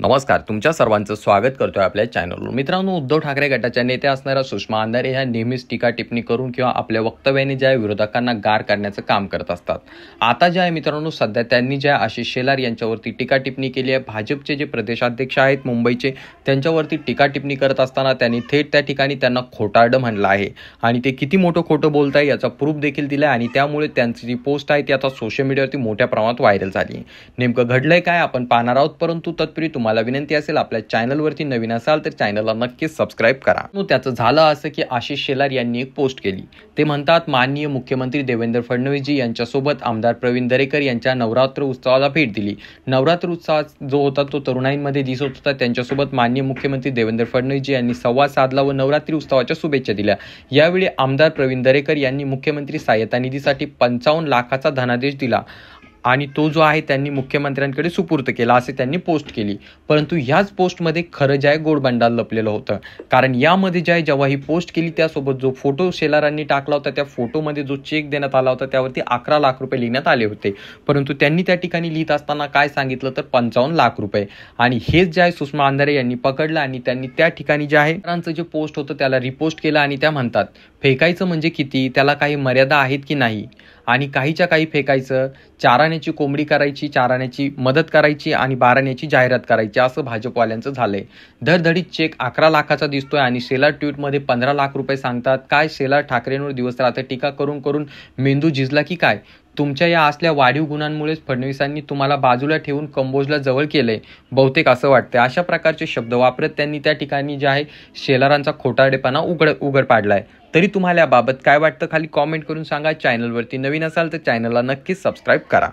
नमस्कार, तुमच्या सर्वांचं स्वागत करतोय आपल्या चॅनलवर। मित्रांनो, उद्धव ठाकरे गटाच्या नेत्या असणाऱ्या सुषमा अंधारे ह्या नेहमीच टीका टिप्पणी करून किंवा आपल्या वक्तव्याने ज्या विरोधकांना गार करण्याचं काम करत असतात। आता जे आहे मित्रांनो, सध्या त्यांनी ज्या आशिष शेलार यांच्यावरती टीका टिप्पणी केली आहे। भाजपचे जे प्रदेशाध्यक्ष आहेत मुंबईचे, त्यांच्यावरती टीका टिप्पणी करत असताना त्यांनी थेट त्या ठिकाणी त्यांना खोटारडं म्हणलं आहे आणि ते किती मोठं खोटं बोलताय याचा प्रूफ देखील दिलाय आणि त्यामुळे त्यांची जी पोस्ट आहे ती आता सोशल मीडियावरती मोठ्या प्रमाणात व्हायरल झाली। नेमकं घडलंय काय आपण पाहणार आहोत, परंतु तत्पूर्वी तुम्हाला विनंती असेल, आपल्या चॅनलवरती नवीन असाल तर चॅनलला नक्कीच सबस्क्राईब करा। त्याचं झालं असं की आशिष शेलार यांनी एक पोस्ट केली। ते म्हणतात, माननीय मुख्यमंत्री देवेंद्र फडणवीस जी यांच्यासोबत आमदार प्रवीण दरेकर यांच्या नवरात्र उत्सवाला भेट दिली। नवरात्र उत्सव जो होता तो तरुणाईंमध्ये दिसत होता। त्यांच्यासोबत माननीय मुख्यमंत्री देवेंद्र फडणवीस जी यांनी संवाद साधला व नवरात्री उत्सवाच्या शुभेच्छा दिल्या। यावेळी आमदार प्रवीण दरेकर यांनी मुख्यमंत्री सहाय्यता निधीसाठी 55 लाखाचा धनादेश दिला आणि तो जो आहे त्यांनी मुख्यमंत्र्यांकडे सुपूर्द केला असे त्यांनी पोस्ट केली। परंतु ह्याच पोस्टमध्ये खरं जे आहे गोडबंडाल लपलेलं होतं, कारण यामध्ये जे आहे जेव्हा ही पोस्ट केली त्यासोबत जो फोटो शेलारांनी टाकला होता त्या फोटोमध्ये जो चेक देण्यात आला होता त्यावरती 11 लाख रुपये लिहिण्यात आले होते, परंतु त्यांनी त्या ठिकाणी लिहित असताना काय सांगितलं तर 55 लाख रुपये। आणि हेच जे आहे सुषमा अंधारे यांनी पकडलं आणि त्यांनी त्या ठिकाणी जे आहे शेलारांचं जे पोस्ट होतं त्याला रिपोस्ट केलं आणि त्या म्हणतात, फेकायचं म्हणजे किती, त्याला काही मर्यादा आहेत की नाही आणि काहीच्या काही फेकायचं, चाराण्याची कोंबडी करायची, चाराण्याची मदत करायची आणि बाराण्याची जाहिरात करायची असं भाजपवाल्यांचं झालंय। धडधडीत चेक 11 लाखाचा दिसतोय आणि शेलार ट्विटमध्ये 15 लाख रुपये सांगतात। काय शेलार ठाकरेंवर दिवस रात्र टीका करून करून मेंदू झिजला की काय? तुमच्या या असल्या वाढीव गुणांमुळेच फडणवीसांनी तुम्हाला बाजूला ठेवून कंबोजला जवळ केलंय बहुतेक असं वाटतंय। अशा प्रकारचे शब्द वापरत त्यांनी त्या ठिकाणी जे आहे शेलारांचा खोटारडेपणा उघड पाडलाय। तरी तुम्हाला याबाबत काय वाटतं खाली कॉमेंट करून सांगा। चॅनलवरती नवीन असाल तर चॅनलला नक्कीच सबस्क्राईब करा।